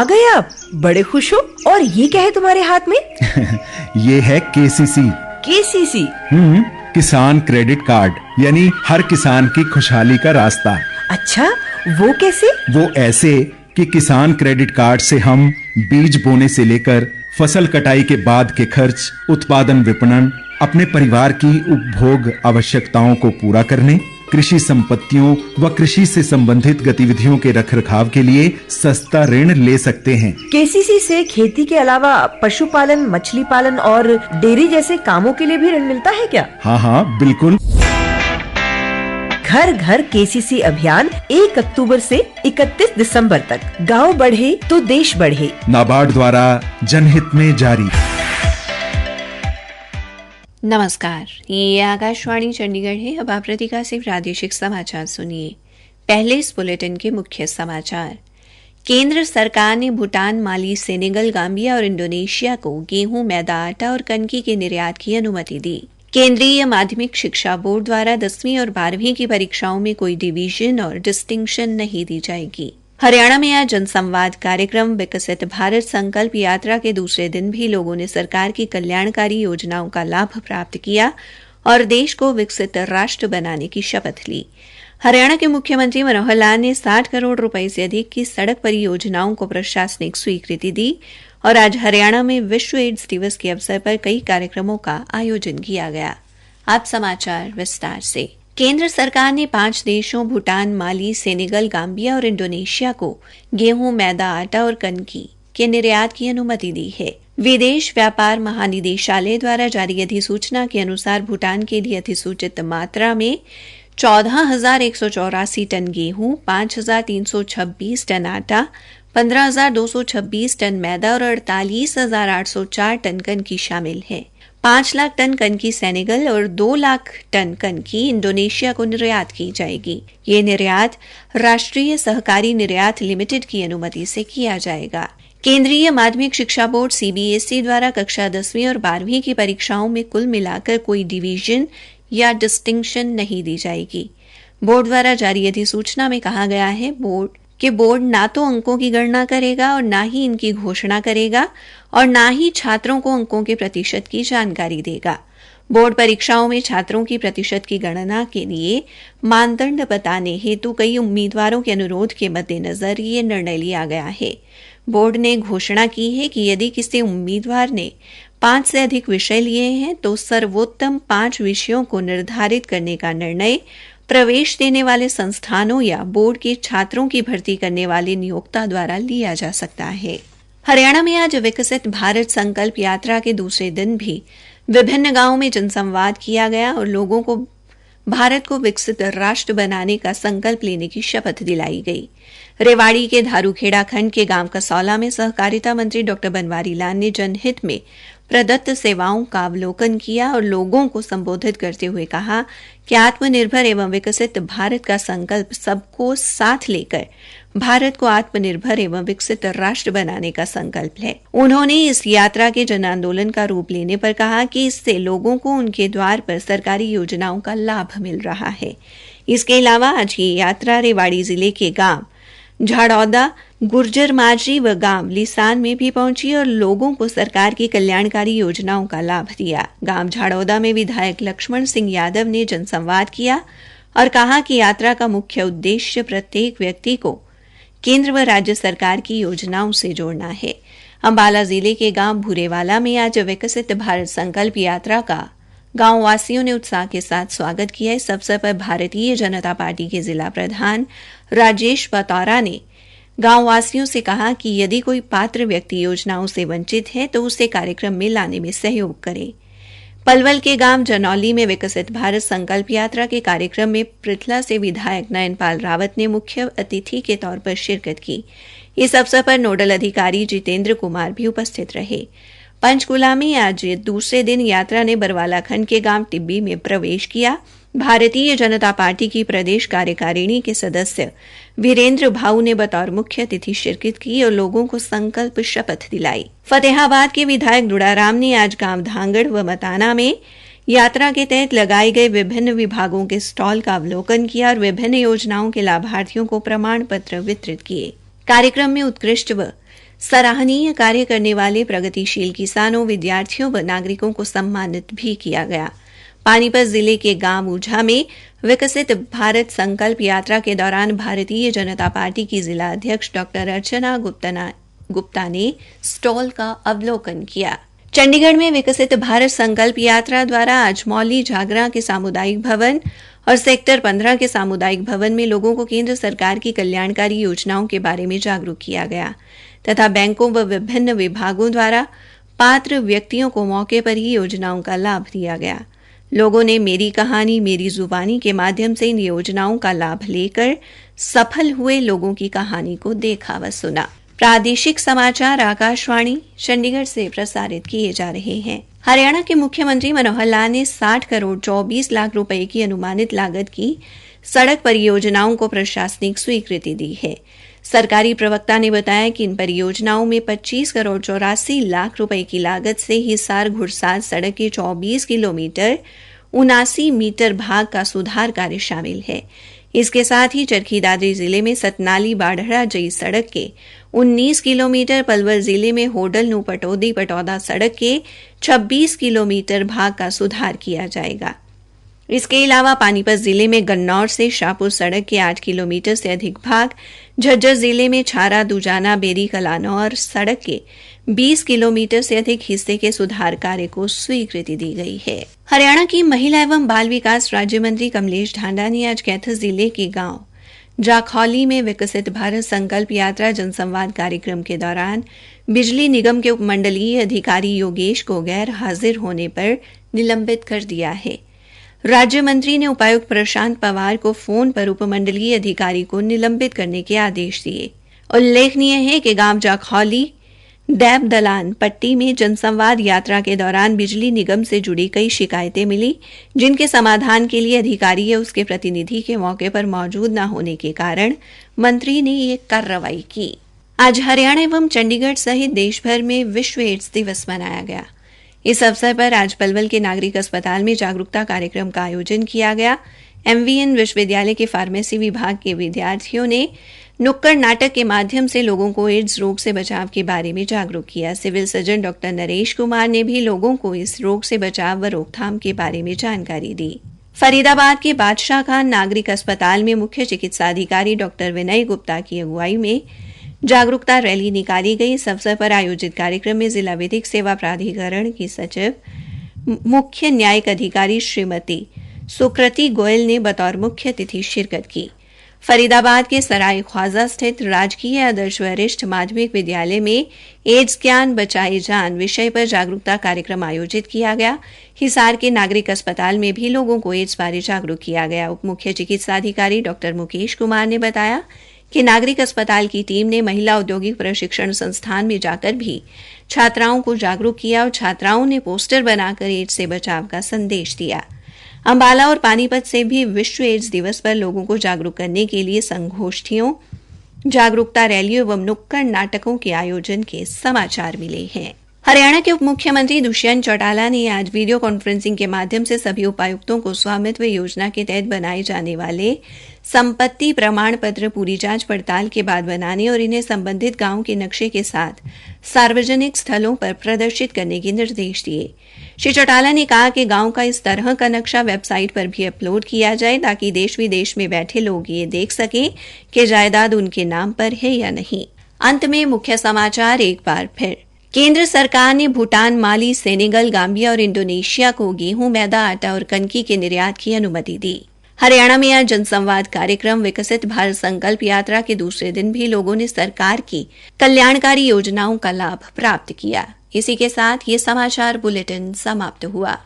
आ गए आप, बड़े खुश हो। और ये क्या है तुम्हारे हाथ में? ये है केसीसी। केसीसी? किसान क्रेडिट कार्ड, यानी हर किसान की खुशहाली का रास्ता। अच्छा, वो कैसे? वो ऐसे कि किसान क्रेडिट कार्ड से हम बीज बोने से लेकर फसल कटाई के बाद के खर्च, उत्पादन, विपणन, अपने परिवार की उपभोग आवश्यकताओं को पूरा करने, कृषि संपत्तियों व कृषि से संबंधित गतिविधियों के रखरखाव के लिए सस्ता ऋण ले सकते हैं। केसीसी से खेती के अलावा पशुपालन, मछली पालन और डेयरी जैसे कामों के लिए भी ऋण मिलता है क्या? हाँ, बिल्कुल। घर घर केसीसी अभियान 1 अक्टूबर से 31 दिसंबर तक। गांव बढ़े तो देश बढ़े। नाबार्ड द्वारा जनहित में जारी। नमस्कार, ये आकाशवाणी चंडीगढ़ है। अब आप प्रतिका से प्रादेशिक समाचार सुनिए। पहले इस बुलेटिन के मुख्य समाचार। केंद्र सरकार ने भूटान, माली, सेनेगल, गाम्बिया और इंडोनेशिया को गेहूं, मैदा, आटा और कनकी के निर्यात की अनुमति दी। केंद्रीय माध्यमिक शिक्षा बोर्ड द्वारा 10वीं और 12वीं की परीक्षाओं में कोई डिवीजन और डिस्टिंक्शन नहीं दी जाएगी। हरियाणा में आज जनसंवाद कार्यक्रम विकसित भारत संकल्प यात्रा के दूसरे दिन भी लोगों ने सरकार की कल्याणकारी योजनाओं का लाभ प्राप्त किया और देश को विकसित राष्ट्र बनाने की शपथ ली। हरियाणा के मुख्यमंत्री मनोहर लाल ने 60 करोड़ रुपए से अधिक की सड़क परियोजनाओं को प्रशासनिक स्वीकृति दी और आज हरियाणा में विश्व एड्स दिवस के अवसर पर कई कार्यक्रमों का आयोजन किया गया। अब समाचार विस्तार से। केंद्र सरकार ने 5 देशों भूटान, माली, सेनेगल, गाम्बिया और इंडोनेशिया को गेहूं, मैदा, आटा और कनकी के निर्यात की अनुमति दी है। विदेश व्यापार महानिदेशालय द्वारा जारी अधिसूचना के अनुसार भूटान के लिए अधिसूचित मात्रा में 14,184 टन गेहूं, 5,326 टन आटा, 15,226 टन मैदा और 48,804 टन कनकी शामिल है। 5 लाख टन कनकी सेनेगल और 2 लाख टन कनकी इंडोनेशिया को निर्यात की जाएगी। ये निर्यात राष्ट्रीय सहकारी निर्यात लिमिटेड की अनुमति से किया जाएगा। केंद्रीय माध्यमिक शिक्षा बोर्ड सीबीएसई द्वारा कक्षा 10वीं और 12वीं की परीक्षाओं में कुल मिलाकर कोई डिवीजन या डिस्टिंक्शन नहीं दी जाएगी। बोर्ड द्वारा जारी अधिसूचना में कहा गया है बोर्ड ना तो अंकों की गणना करेगा और ना ही इनकी घोषणा करेगा और ना ही छात्रों को अंकों के प्रतिशत की जानकारी देगा। बोर्ड परीक्षाओं में छात्रों की प्रतिशत की गणना के लिए मानदंड बताने हेतु कई उम्मीदवारों के अनुरोध के मद्देनजर ये निर्णय लिया गया है। बोर्ड ने घोषणा की है कि यदि किसी उम्मीदवार ने 5 से अधिक विषय लिए हैं तो सर्वोत्तम 5 विषयों को निर्धारित करने का निर्णय प्रवेश देने वाले संस्थानों या बोर्ड के छात्रों की भर्ती करने वाले नियोक्ता द्वारा लिया जा सकता है। हरियाणा में आज विकसित भारत संकल्प यात्रा के दूसरे दिन भी विभिन्न गांवों में जनसंवाद किया गया और लोगों को भारत को विकसित राष्ट्र बनाने का संकल्प लेने की शपथ दिलाई गई। रेवाड़ी के धारूखेड़ा खंड के गांव कसौला में सहकारिता मंत्री डॉ बनवारी लाल ने जनहित में प्रदत्त सेवाओं का अवलोकन किया और लोगों को संबोधित करते हुए कहा कि आत्मनिर्भर एवं विकसित भारत का संकल्प सबको साथ लेकर भारत को आत्मनिर्भर एवं विकसित राष्ट्र बनाने का संकल्प है। उन्होंने इस यात्रा के जन आंदोलन का रूप लेने पर कहा कि इससे लोगों को उनके द्वार पर सरकारी योजनाओं का लाभ मिल रहा है। इसके अलावा आज ये यात्रा रेवाड़ी जिले के गांव झाड़ौदा, गुर्जर माजरी व गांव लिसान में भी पहुंची और लोगों को सरकार की कल्याणकारी योजनाओं का लाभ दिया। गांव झाड़ौदा में विधायक लक्ष्मण सिंह यादव ने जनसंवाद किया और कहा कि यात्रा का मुख्य उद्देश्य प्रत्येक व्यक्ति को केंद्र व राज्य सरकार की योजनाओं से जोड़ना है। अंबाला जिले के गांव भूरेवाला में आज विकसित भारत संकल्प यात्रा का गांव वासियों ने उत्साह के साथ स्वागत किया। इस अवसर पर भारतीय जनता पार्टी के जिला प्रधान राजेश बतौरा ने गांव वासियों से कहा कि यदि कोई पात्र व्यक्ति योजनाओं से वंचित है तो उसे कार्यक्रम में लाने में सहयोग करें। पलवल के गांव जनौली में विकसित भारत संकल्प यात्रा के कार्यक्रम में पृथला से विधायक नयनपाल रावत ने मुख्य अतिथि के तौर पर शिरकत की। इस अवसर पर नोडल अधिकारी जितेंद्र कुमार भी उपस्थित रहे। पंचकुला में आज दूसरे दिन यात्रा ने बरवाला खंड के गांव टिब्बी में प्रवेश किया। भारतीय जनता पार्टी की प्रदेश कार्यकारिणी के सदस्य वीरेंद्र भाऊ ने बतौर मुख्य अतिथि शिरकत की और लोगों को संकल्प शपथ दिलाई। फतेहाबाद के विधायक दुड़ाराम ने आज गांव धांगड़ व मताना में यात्रा के तहत लगाए गए विभिन्न विभागों के स्टॉल का अवलोकन किया और विभिन्न योजनाओं के लाभार्थियों को प्रमाण पत्र वितरित किए। कार्यक्रम में उत्कृष्ट व सराहनीय कार्य करने वाले प्रगतिशील किसानों, विद्यार्थियों व नागरिकों को सम्मानित भी किया गया। पानीपत जिले के गांव ऊझा में विकसित भारत संकल्प यात्रा के दौरान भारतीय जनता पार्टी की जिला अध्यक्ष डॉक्टर अर्चना गुप्ता ने स्टॉल का अवलोकन किया। चंडीगढ़ में विकसित भारत संकल्प यात्रा द्वारा आज मौली झागरा के सामुदायिक भवन और सेक्टर 15 के सामुदायिक भवन में लोगों को केंद्र सरकार की कल्याणकारी योजनाओं के बारे में जागरूक किया गया तथा बैंकों व विभिन्न विभागों द्वारा पात्र व्यक्तियों को मौके पर ही योजनाओं का लाभ दिया गया। लोगों ने मेरी कहानी मेरी जुबानी के माध्यम से इन योजनाओं का लाभ लेकर सफल हुए लोगों की कहानी को देखा व सुना। प्रादेशिक समाचार आकाशवाणी चंडीगढ़ से प्रसारित किए जा रहे हैं। हरियाणा के मुख्यमंत्री मनोहर लाल ने 60 करोड़ 24 लाख रुपए की अनुमानित लागत की सड़क परियोजनाओं को प्रशासनिक स्वीकृति दी है। सरकारी प्रवक्ता ने बताया कि इन परियोजनाओं में 25 करोड़ 84 लाख रुपए की लागत से हिसार घुड़साल सड़क के 24 किलोमीटर 79 मीटर भाग का सुधार कार्य शामिल है। इसके साथ ही चरखी दादरी जिले में सतनाली बाढ़ड़ा जई सड़क के 19 किलोमीटर, पलवल जिले में होडल नु पटौदी पटौदा सड़क के 26 किलोमीटर भाग का सुधार किया जाएगा। इसके अलावा पानीपत जिले में गन्नौर से शाहपुर सड़क के 8 किलोमीटर से अधिक भाग, झज्जर जिले में छारा दुजाना बेरी कलानौर सड़क के 20 किलोमीटर से अधिक हिस्से के सुधार कार्य को स्वीकृति दी गई है। हरियाणा की महिला एवं बाल विकास राज्य मंत्री कमलेश ढांडा ने आज कैथल जिले के गांव जाखौली में विकसित भारत संकल्प यात्रा जनसंवाद कार्यक्रम के दौरान बिजली निगम के उपमंडलीय अधिकारी योगेश को गैर हाजिर होने पर निलंबित कर दिया है। राज्य मंत्री ने उपायुक्त प्रशांत पवार को फोन पर उपमंडलीय अधिकारी को निलंबित करने के आदेश दिए। उल्लेखनीय है कि गांव जाखौली दैब दलान पट्टी में जनसंवाद यात्रा के दौरान बिजली निगम से जुड़ी कई शिकायतें मिली, जिनके समाधान के लिए अधिकारी या उसके प्रतिनिधि के मौके पर मौजूद न होने के कारण मंत्री ने ये कार्रवाई की। आज हरियाणा एवं चंडीगढ़ सहित देश भर में विश्व एड्स दिवस मनाया गया। इस अवसर पर आज पलवल के नागरिक अस्पताल में जागरूकता कार्यक्रम का आयोजन किया गया। MVN विश्वविद्यालय के फार्मेसी विभाग के विद्यार्थियों ने नुक्कड़ नाटक के माध्यम से लोगों को एड्स रोग से बचाव के बारे में जागरूक किया। Civil surgeon doctor Naresh Kumar ने भी लोगों को इस रोग से बचाव व रोकथाम के बारे में जानकारी दी। फरीदाबाद के बादशाह खान नागरिक अस्पताल में मुख्य चिकित्सा अधिकारी डॉक्टर विनय गुप्ता की अगुवाई में जागरूकता रैली निकाली गई। इस अवसर पर आयोजित कार्यक्रम में जिला विधिक सेवा प्राधिकरण की सचिव मुख्य न्यायिक अधिकारी श्रीमती सुकृति गोयल ने बतौर मुख्य अतिथि शिरकत की। फरीदाबाद के सराय ख्वाजा स्थित राजकीय आदर्श वरिष्ठ माध्यमिक विद्यालय में एड्स ज्ञान बचाए जान विषय पर जागरूकता कार्यक्रम आयोजित किया गया। हिसार के नागरिक अस्पताल में भी लोगों को एड्स बारे जागरूक किया गया। उप मुख्य चिकित्सा अधिकारी डॉक्टर मुकेश कुमार ने बताया कि नागरिक अस्पताल की टीम ने महिला औद्योगिक प्रशिक्षण संस्थान में जाकर भी छात्राओं को जागरूक किया और छात्राओं ने पोस्टर बनाकर एड्स से बचाव का संदेश दिया। अंबाला और पानीपत से भी विश्व एड्स दिवस पर लोगों को जागरूक करने के लिए संगोष्ठियों, जागरूकता रैलियों एवं नुक्कड़ नाटकों के आयोजन के समाचार मिले हैं। हरियाणा के उप मुख्यमंत्री दुष्यंत चौटाला ने आज वीडियो कॉन्फ्रेंसिंग के माध्यम से सभी उपायुक्तों को स्वामित्व योजना के तहत बनाए जाने वाले संपत्ति प्रमाण पत्र पूरी जांच पड़ताल के बाद बनाने और इन्हें संबंधित गांव के नक्शे के साथ सार्वजनिक स्थलों पर प्रदर्शित करने के निर्देश दिए। श्री चौटाला ने कहा कि गांव का इस तरह का नक्शा वेबसाइट पर भी अपलोड किया जाए ताकि देश विदेश में बैठे लोग ये देख सकें कि जायदाद उनके नाम पर है या नहीं। अंत में मुख्य समाचार एक बार फिर। केंद्र सरकार ने भूटान, माली, सेनेगल, गाम्बिया और इंडोनेशिया को गेहूं, मैदा, आटा और कनकी के निर्यात की अनुमति दी। हरियाणा में आज जनसंवाद कार्यक्रम विकसित भारत संकल्प यात्रा के दूसरे दिन भी लोगों ने सरकार की कल्याणकारी योजनाओं का लाभ प्राप्त किया। इसी के साथ ये समाचार बुलेटिन समाप्त हुआ।